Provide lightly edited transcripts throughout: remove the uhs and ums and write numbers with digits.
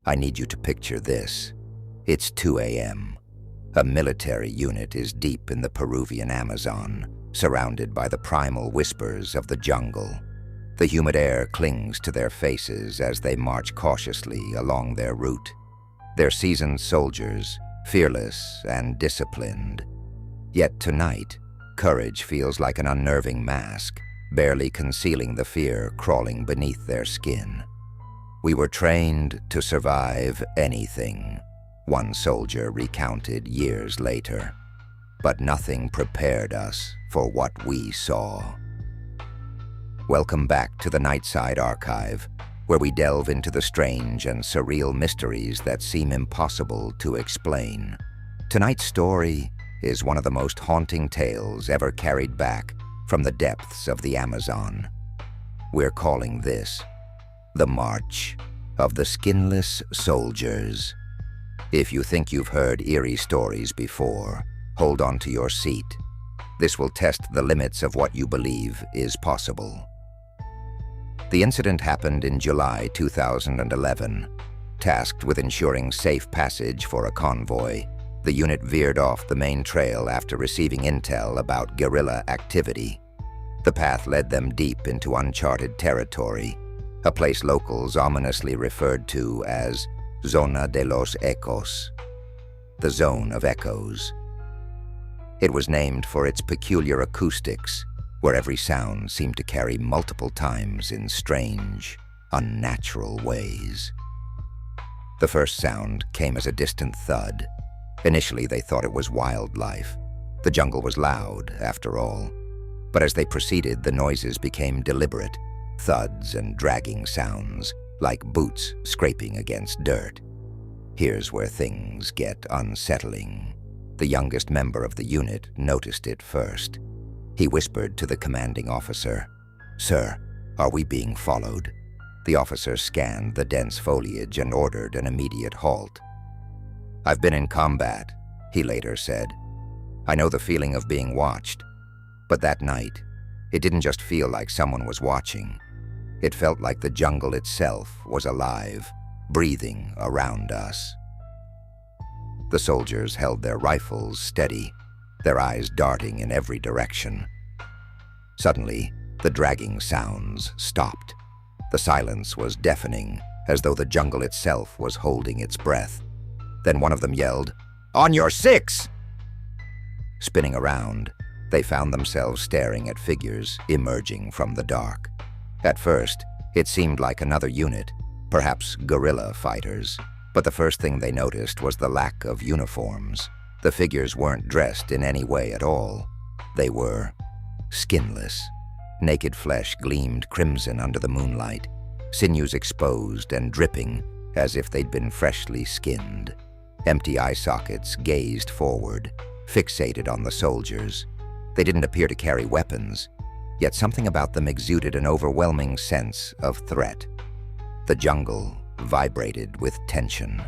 I need you to picture this. It's 2 a.m. A military unit is deep in the Peruvian Amazon, surrounded by the primal whispers of the jungle. The humid air clings to their faces as they march cautiously along their route. They're seasoned soldiers, fearless and disciplined. Yet tonight, courage feels like an unnerving mask, barely concealing the fear crawling beneath their skin. "We were trained to survive anything," one soldier recounted years later. "But nothing prepared us for what we saw." Welcome back to the Nightside archive, where we delve into the strange and surreal mysteries that seem impossible to explain. Tonight's story is one of the most haunting tales ever carried back from the depths of the Amazon. We're calling this the March of the Skinless Soldiers. If you think you've heard eerie stories before, hold on to your seat. This will test the limits of what you believe is possible. The incident happened in July 2011. Tasked with ensuring safe passage for a convoy, the unit veered off the main trail after receiving intel about guerrilla activity. The path led them deep into uncharted territory, a place locals ominously referred to as Zona de los Ecos, the Zone of Echoes. It was named for its peculiar acoustics, where every sound seemed to carry multiple times in strange, unnatural ways. The first sound came as a distant thud. Initially, they thought it was wildlife. The jungle was loud, after all. But as they proceeded, the noises became deliberate, thuds and dragging sounds, like boots scraping against dirt. Here's where things get unsettling. The youngest member of the unit noticed it first. He whispered to the commanding officer, "Sir, are we being followed?" The officer scanned the dense foliage and ordered an immediate halt. "I've been in combat," he later said. "I know the feeling of being watched." But that night, it didn't just feel like someone was watching. It felt like the jungle itself was alive, breathing around us. The soldiers held their rifles steady, their eyes darting in every direction. Suddenly, the dragging sounds stopped. The silence was deafening, as though the jungle itself was holding its breath. Then one of them yelled, "On your six!" Spinning around, they found themselves staring at figures emerging from the dark. At first, it seemed like another unit, perhaps guerrilla fighters. But the first thing they noticed was the lack of uniforms. The figures weren't dressed in any way at all. They were skinless. Naked flesh gleamed crimson under the moonlight, sinews exposed and dripping as if they'd been freshly skinned. Empty eye sockets gazed forward, fixated on the soldiers. They didn't appear to carry weapons, yet something about them exuded an overwhelming sense of threat. The jungle vibrated with tension.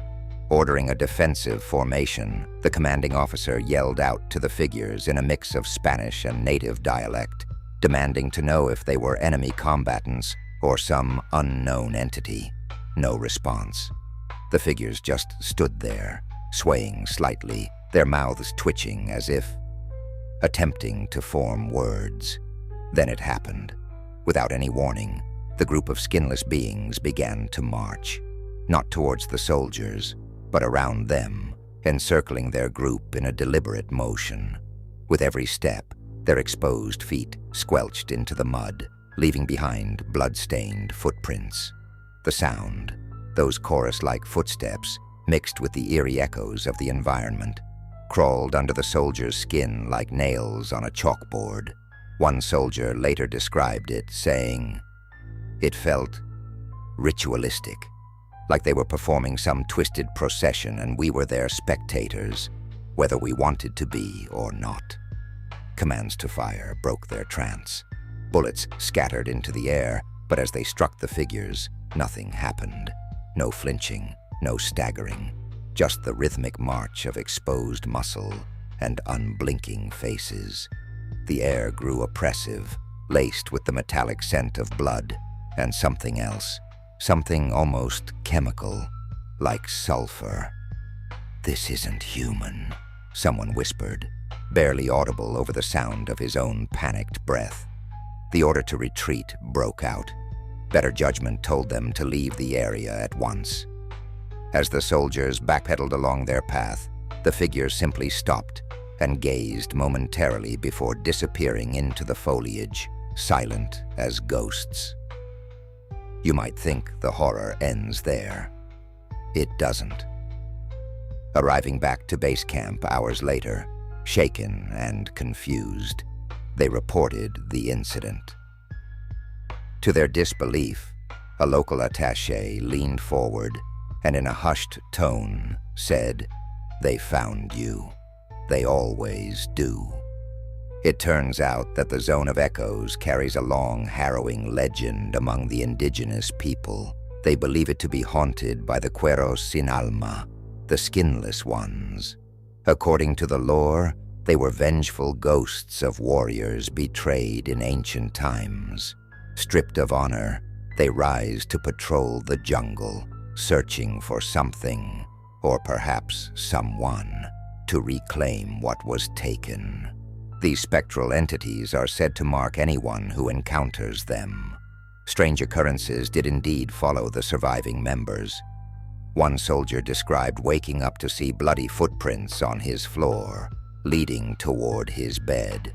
Ordering a defensive formation, the commanding officer yelled out to the figures in a mix of Spanish and native dialect, demanding to know if they were enemy combatants or some unknown entity. No response. The figures just stood there, swaying slightly, their mouths twitching as if attempting to form words. Then it happened. Without any warning, the group of skinless beings began to march, not towards the soldiers, but around them, encircling their group in a deliberate motion. With every step, their exposed feet squelched into the mud, leaving behind blood-stained footprints. The sound, those chorus-like footsteps, mixed with the eerie echoes of the environment, crawled under the soldiers' skin like nails on a chalkboard. One soldier later described it, saying, "It felt ritualistic, like they were performing some twisted procession and we were their spectators, whether we wanted to be or not." Commands to fire broke their trance. Bullets scattered into the air, but as they struck the figures, nothing happened. No flinching, no staggering, just the rhythmic march of exposed muscle and unblinking faces. The air grew oppressive, laced with the metallic scent of blood and something else, something almost chemical. like sulfur. "This isn't human," someone whispered, barely audible over the sound of his own panicked breath. The order to retreat broke out. Better judgment told them to leave the area at once. As the soldiers backpedaled along their path, the figure simply stopped and gazed momentarily before disappearing into the foliage, silent as ghosts. You might think the horror ends there. It doesn't. Arriving back to base camp hours later, shaken and confused, they reported the incident. To their disbelief, a local attaché leaned forward and in a hushed tone said, "They found you. They always do." It turns out that the Zone of Echoes carries a long, harrowing legend among the indigenous people. They believe it to be haunted by the Cueros sin alma, the skinless ones. According to the lore, they were vengeful ghosts of warriors betrayed in ancient times. Stripped of honor, they rise to patrol the jungle, searching for something, or perhaps someone, to reclaim what was taken. These spectral entities are said to mark anyone who encounters them. Strange occurrences did indeed follow the surviving members. One soldier described waking up to see bloody footprints on his floor, leading toward his bed.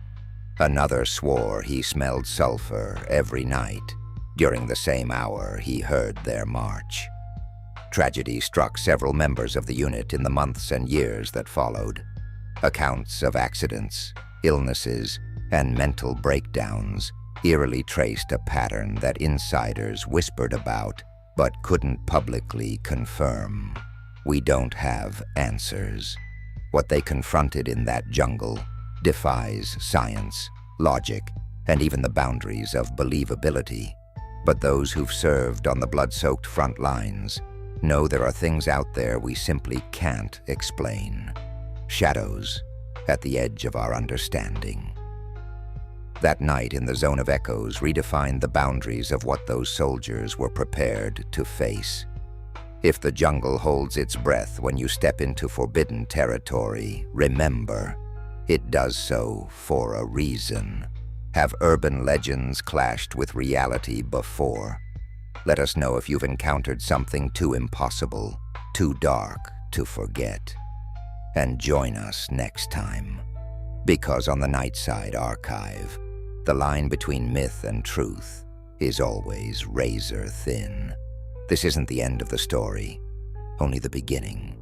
Another swore he smelled sulfur every night. During the same hour, he heard their march. Tragedy struck several members of the unit in the months and years that followed. Accounts of accidents, illnesses, and mental breakdowns eerily traced a pattern that insiders whispered about but couldn't publicly confirm. We don't have answers. What they confronted in that jungle defies science, logic, and even the boundaries of believability. But those who've served on the blood-soaked front lines know there are things out there we simply can't explain. Shadows at the edge of our understanding. That night in the Zone of Echoes redefined the boundaries of what those soldiers were prepared to face. If the jungle holds its breath when you step into forbidden territory, remember, it does so for a reason. Have urban legends clashed with reality before? Let us know if you've encountered something too impossible, too dark to forget. And join us next time. Because on the Nightside Archive, the line between myth and truth is always razor thin. This isn't the end of the story, only the beginning.